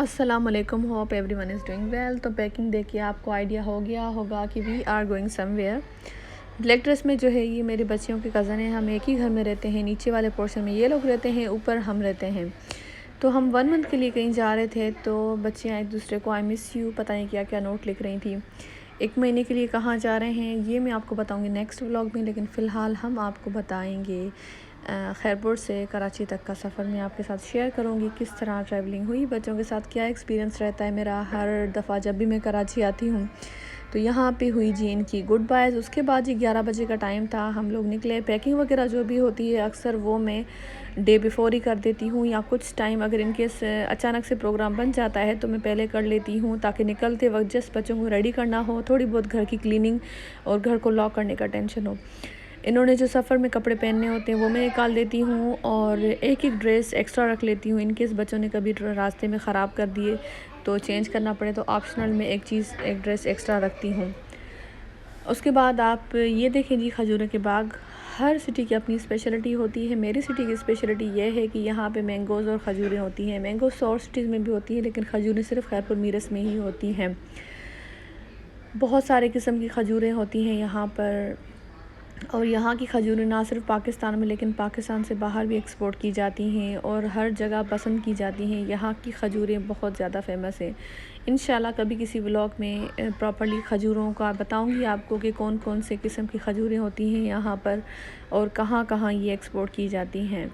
अस्सलाम वालेकुम, hope everyone is doing well. तो पैकिंग देखिए आपको आइडिया हो गया होगा कि we are going somewhere. Black dress में जो है ये मेरे बच्चियों के कज़न हैं, हम एक ही घर में रहते हैं। नीचे वाले पोर्शन में ये लोग रहते हैं, ऊपर हम रहते हैं। तो हम 1 मंथ के लिए कहीं जा रहे थे, तो बच्चियाँ एक दूसरे को आई मिस यू पता नहीं क्या क्या नोट लिख रही थी। 1 महीने के लिए कहाँ जा रहे हैं ये मैं आपको बताऊँगी नेक्स्ट व्लॉग में, लेकिन फ़िलहाल हम आपको बताएँगे खैरपुर से कराची तक का सफ़र मैं आपके साथ शेयर करूँगी। किस तरह ट्रैवलिंग हुई, बच्चों के साथ क्या एक्सपीरियंस रहता है मेरा हर दफ़ा जब भी मैं कराची आती हूँ। तो यहाँ पे हुई जी इनकी गुड बायज़। उसके बाद जी 11 बजे का टाइम था, हम लोग निकले। पैकिंग वगैरह जो भी होती है अक्सर वो मैं डे बिफ़ोर ही कर देती हूँ, या कुछ टाइम अगर इनकेस अचानक से प्रोग्राम बन जाता है तो मैं पहले कर लेती हूँ, ताकि निकलते वक्त जस्ट बच्चों को रेडी करना हो, थोड़ी बहुत घर की क्लीनिंग और घर को लॉक करने का टेंशन हो। इन्होंने जो सफ़र में कपड़े पहनने होते हैं वो मैं निकाल देती हूँ, और एक एक ड्रेस एक्स्ट्रा रख लेती हूँ इनकेस बच्चों ने कभी रास्ते में ख़राब कर दिए तो चेंज करना पड़े, तो ऑप्शनल में एक ड्रेस एक्स्ट्रा रखती हूँ। उसके बाद आप ये देखें जी खजूरों के बाग। हर सिटी की अपनी स्पेशलिटी होती है। मेरी सिटी की स्पेशलिटी ये है कि यहाँ पे मैंगोज़ और खजूरें होती हैं। मैंगोज़ और सिटीज़ में भी होती है, लेकिन खजूरें सिर्फ खैरपुर मीरस में ही होती हैं। बहुत सारे किस्म की खजूरें होती हैं यहाँ पर, और यहाँ की खजूरें ना सिर्फ पाकिस्तान में लेकिन पाकिस्तान से बाहर भी एक्सपोर्ट की जाती हैं और हर जगह पसंद की जाती हैं। यहाँ की खजूरें बहुत ज़्यादा फेमस हैं। इंशाल्लाह कभी किसी व्लॉग में प्रॉपर्ली खजूरों का बताऊँगी आपको कि कौन कौन से किस्म की खजूरें होती हैं यहाँ पर और कहाँ कहाँ ये एक्सपोर्ट की जाती हैं।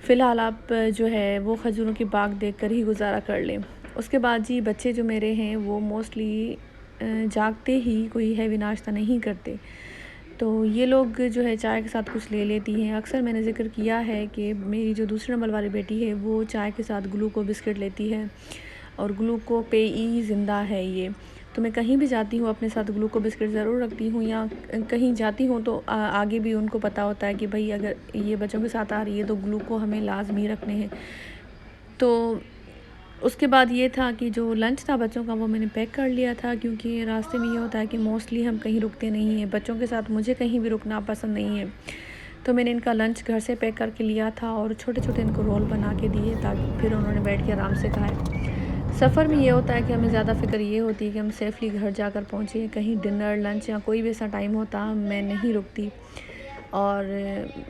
फ़िलहाल आप जो है वो खजूरों की बाग देख कर ही गुजारा कर लें। उसके बाद जी बच्चे जो मेरे हैं वो मोस्टली जागते ही कोई हैवी नाश्ता नहीं करते, तो ये लोग जो है चाय के साथ कुछ ले लेती हैं। अक्सर मैंने ज़िक्र किया है कि मेरी जो दूसरे नंबर वाली बेटी है वो चाय के साथ ग्लूको बिस्किट लेती है, और ग्लूको पे ई ज़िंदा है ये। तो मैं कहीं भी जाती हूँ अपने साथ ग्लूको बिस्किट ज़रूर रखती हूँ, या कहीं जाती हूँ तो आगे भी उनको पता होता है कि भाई अगर ये बच्चों के साथ आ रही है तो ग्लूको हमें लाजमी रखने हैं। तो उसके बाद ये था कि जो लंच था बच्चों का वो मैंने पैक कर लिया था, क्योंकि रास्ते में ये होता है कि मोस्टली हम कहीं रुकते नहीं हैं। बच्चों के साथ मुझे कहीं भी रुकना पसंद नहीं है, तो मैंने इनका लंच घर से पैक करके लिया था और छोटे छोटे इनको रोल बना के दिए ताकि फिर उन्होंने बैठ के आराम से खाए। सफ़र में ये होता है कि हमें ज़्यादा फ़िक्र ये होती है कि हम सेफ़ली घर जाकर पहुँचे। कहीं डिनर लंच या कोई भी ऐसा टाइम होता मैं नहीं रुकती, और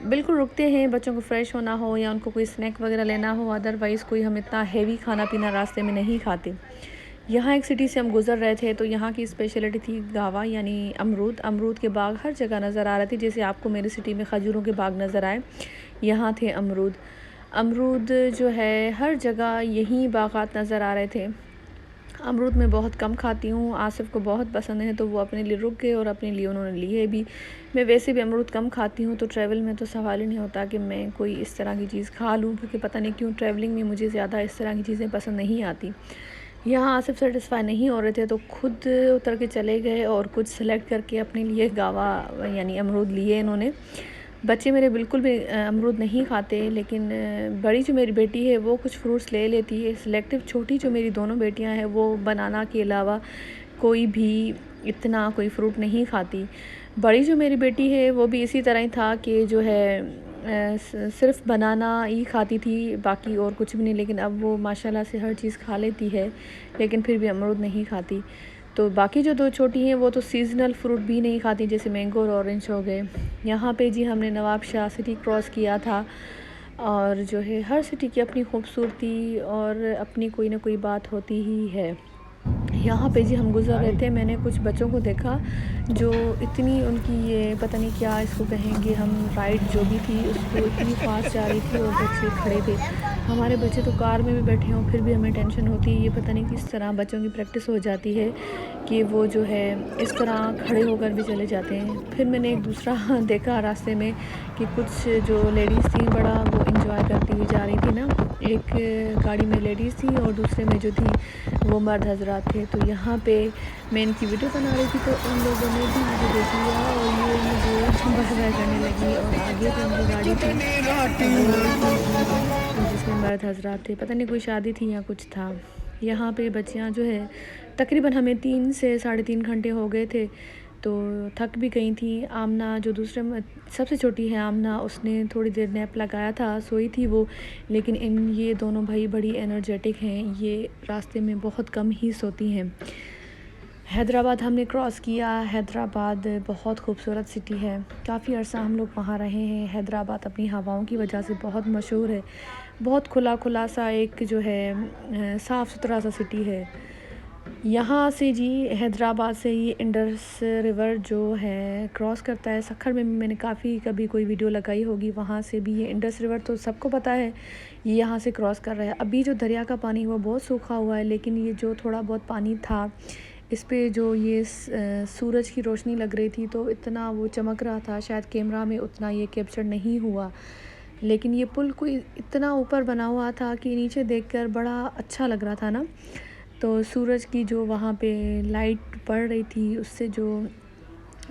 बिल्कुल रुकते हैं बच्चों को फ़्रेश होना हो या उनको कोई स्नैक वगैरह लेना हो, अदरवाइज़ कोई हम इतना हेवी खाना पीना रास्ते में नहीं खाते। यहाँ एक सिटी से हम गुज़र रहे थे तो यहाँ की स्पेशलिटी थी गावा, यानी अमरूद। अमरूद के बाग हर जगह नज़र आ रहे थे, जैसे आपको मेरी सिटी में खजूरों के बाग नज़र आए, यहाँ थे अमरूद। अमरूद जो है हर जगह यहीं बागात नज़र आ रहे थे। अमरूद मैं बहुत कम खाती हूँ, आसिफ़ को बहुत पसंद है तो वो अपने लिए रुक गए और अपने लिए उन्होंने लिए भी। मैं वैसे भी अमरूद कम खाती हूँ, तो ट्रैवल में तो सवाल ही नहीं होता कि मैं कोई इस तरह की चीज़ खा लूँ, क्योंकि पता नहीं क्यों ट्रैवलिंग में मुझे ज़्यादा इस तरह की चीज़ें पसंद नहीं आती। यहाँ आसिफ़ सेटिस्फाई नहीं हो रहे थे तो खुद उतर के चले गए और कुछ सेलेक्ट करके अपने लिए गावा यानी अमरूद लिए इन्होंने। बच्चे मेरे बिल्कुल भी अमरूद नहीं खाते, लेकिन बड़ी जो मेरी बेटी है वो कुछ फ्रूट्स ले लेती है सिलेक्टिव। छोटी जो मेरी दोनों बेटियां हैं वो बनाना के अलावा कोई भी इतना कोई फ्रूट नहीं खाती। बड़ी जो मेरी बेटी है वो भी इसी तरह ही था कि जो है सिर्फ बनाना ही खाती थी, बाकी और कुछ भी नहीं। लेकिन अब वो माशाल्लाह से हर चीज़ खा लेती है, लेकिन फिर भी अमरूद नहीं खाती। तो बाकी जो 2 छोटी हैं वो तो सीज़नल फ्रूट भी नहीं खाती, जैसे मैंगो और ऑरेंज हो गए। यहाँ पे जी हमने नवाब शाह सिटी क्रॉस किया था, और जो है हर सिटी की अपनी खूबसूरती और अपनी कोई ना कोई बात होती ही है। यहाँ पे जी हम गुज़र रहे थे, मैंने कुछ बच्चों को देखा जो इतनी उनकी ये पता नहीं क्या इसको कहेंगे हम, राइड जो भी थी उसको इतनी फास्ट जा रही थी और बच्चे खड़े थे। हमारे बच्चे तो कार में भी बैठे हों फिर भी हमें टेंशन होती है, ये पता नहीं किस तरह बच्चों की प्रैक्टिस हो जाती है कि वो जो है इस तरह खड़े होकर भी चले जाते हैं। फिर मैंने एक दूसरा देखा रास्ते में कि कुछ जो लेडीज़ थी बड़ा वो इंजॉय करती हुई जा रही थी ना, एक गाड़ी में लेडीज़ थी और दूसरे में जो थी वो मर्द हजरात थे। तो यहाँ पे मैं इनकी वीडियो बना रही थी तो उन लोगों ने भी मुझे देख लिया और ये मुझे बहरा करने लगी, और आगे तो उनकी गाड़ी थी जिसमें मर्द हजरात थे, पता नहीं कोई शादी थी या कुछ था। यहाँ पे बच्चियाँ जो है तकरीबन हमें 3 से 3.5 घंटे हो गए थे तो थक भी गई थी। आमना जो सबसे छोटी है आमना, उसने थोड़ी देर नैप लगाया था, सोई थी वो। लेकिन ये दोनों भाई बड़ी एनर्जेटिक हैं, ये रास्ते में बहुत कम ही सोती हैं। हैदराबाद हमने क्रॉस किया। हैदराबाद बहुत खूबसूरत सिटी है, काफ़ी अर्सा हम लोग वहाँ रहे हैं। हैदराबाद अपनी हवाओं की वजह से बहुत मशहूर है। बहुत खुला सा एक जो है साफ़ सुथरा सा सिटी है। यहाँ से जी हैदराबाद से ये इंडस रिवर जो है क्रॉस करता है। सखर में मैंने कभी कोई वीडियो लगाई होगी, वहाँ से भी ये इंडस रिवर तो सबको पता है, ये यहाँ से क्रॉस कर रहा है। अभी जो दरिया का पानी वो बहुत सूखा हुआ है, लेकिन ये जो थोड़ा बहुत पानी था, इस पे जो ये सूरज की रोशनी लग रही थी, तो इतना वो चमक रहा था, शायद कैमरा में उतना ये कैप्चर नहीं हुआ। लेकिन ये पुल कोई इतना ऊपर बना हुआ था कि नीचे देखकर बड़ा अच्छा लग रहा था ना। तो सूरज की जो वहाँ पे लाइट पड़ रही थी, उससे जो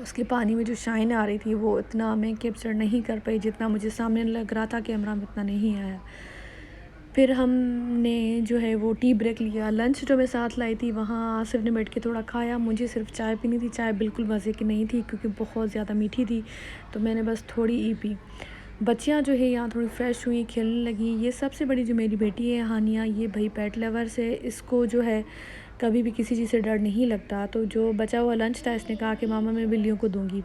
उसके पानी में जो शाइन आ रही थी, वो इतना मैं कैप्चर नहीं कर पाई जितना मुझे सामने लग रहा था। कैमरा में इतना नहीं आया। फिर हमने जो है वो टी ब्रेक लिया। लंच जो मैं साथ लाई थी, वहाँ आसिफ ने बैठ के थोड़ा खाया। मुझे सिर्फ चाय पीनी थी। चाय बिल्कुल मज़े की नहीं थी क्योंकि बहुत ज़्यादा मीठी थी, तो मैंने बस थोड़ी ही पी। बच्चियाँ जो है यहाँ थोड़ी फ्रेश हुई, खेलने लगी। ये सबसे बड़ी जो मेरी बेटी है हानिया, ये भाई पेट लवर्स है। इसको जो है कभी भी किसी चीज़ से डर नहीं लगता। तो जो बचा हुआ लंच था, इसने कहा कि मामा मैं बिल्लियों को दूँगी।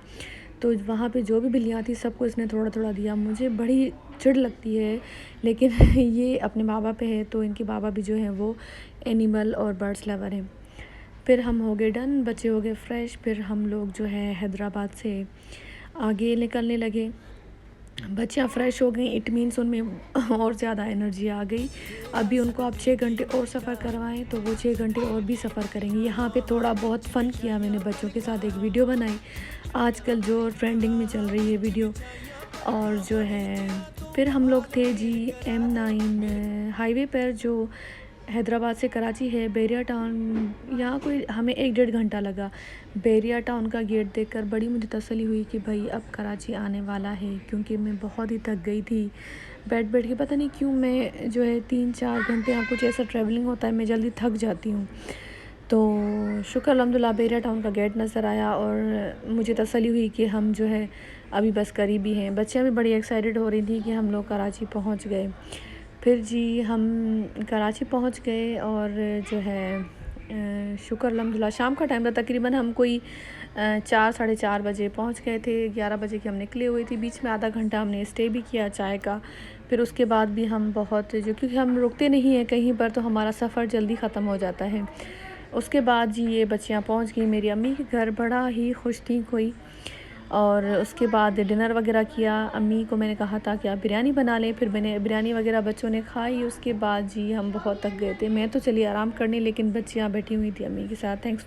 तो वहाँ पे जो भी बिल्लियाँ थी, सबको इसने थोड़ा थोड़ा दिया। मुझे बड़ी चिढ़ लगती है, लेकिन ये अपने बाबा पे है, तो इनके बाबा भी जो हैं वो एनिमल और बर्ड्स लवर हैं। फिर हम हो गए डन, बच्चे हो गए फ्रेश। फिर हम लोग जो है हैदराबाद से आगे निकलने लगे। बच्चियाँ फ़्रेश हो गई, इट मीन्स उनमें और ज़्यादा एनर्जी आ गई। अभी उनको आप 6 घंटे और सफ़र करवाएं तो वो 6 घंटे और भी सफ़र करेंगे। यहाँ पे थोड़ा बहुत फ़न किया मैंने बच्चों के साथ, एक वीडियो बनाई आजकल जो ट्रेंडिंग में चल रही है वीडियो। और जो है फिर हम लोग थे जी M9 हाईवे पर, जो हैदराबाद से कराची है, बैरिया टाउन। यहाँ कोई हमें 1-1.5 घंटा लगा। बैरिया टाउन का गेट देखकर बड़ी मुझे तसल्ली हुई कि भाई अब कराची आने वाला है, क्योंकि मैं बहुत ही थक गई थी बैठ के। पता नहीं क्यों मैं जो है 3-4 घंटे या कुछ ऐसा ट्रैवलिंग होता है, मैं जल्दी थक जाती हूँ। तो शुक्र अल्हम्दुलिल्लाह बैरिया टाउन का गेट नज़र आया और मुझे तसल्ली हुई कि हम जो है अभी बस करीब ही हैं। बच्चियाँ भी बड़ी एक्साइटेड हो रही थी कि हम लोग कराची पहुँच गए। फिर जी हम कराची पहुंच गए और जो है शुक्र अल्हम्दुलिल्लाह शाम का टाइम था। तकरीबन हम कोई 4-4:30 बजे पहुंच गए थे। 11 बजे की हम निकले हुए थे। बीच में आधा घंटा हमने स्टे भी किया चाय का। फिर उसके बाद भी हम क्योंकि हम रुकते नहीं हैं कहीं पर, तो हमारा सफ़र जल्दी ख़त्म हो जाता है। उसके बाद जी ये बच्चियाँ पहुँच गई मेरी अम्मी के घर। बड़ा ही खुश थी कोई। और उसके बाद डिनर वगैरह किया। अम्मी को मैंने कहा था कि आप बिरयानी बना लें, फिर मैंने बिरयानी वगैरह बच्चों ने खाई। उसके बाद जी हम बहुत थक गए थे। मैं तो चली आराम करने, लेकिन बच्चियाँ बैठी हुई थी अम्मी के साथ। थैंक्स।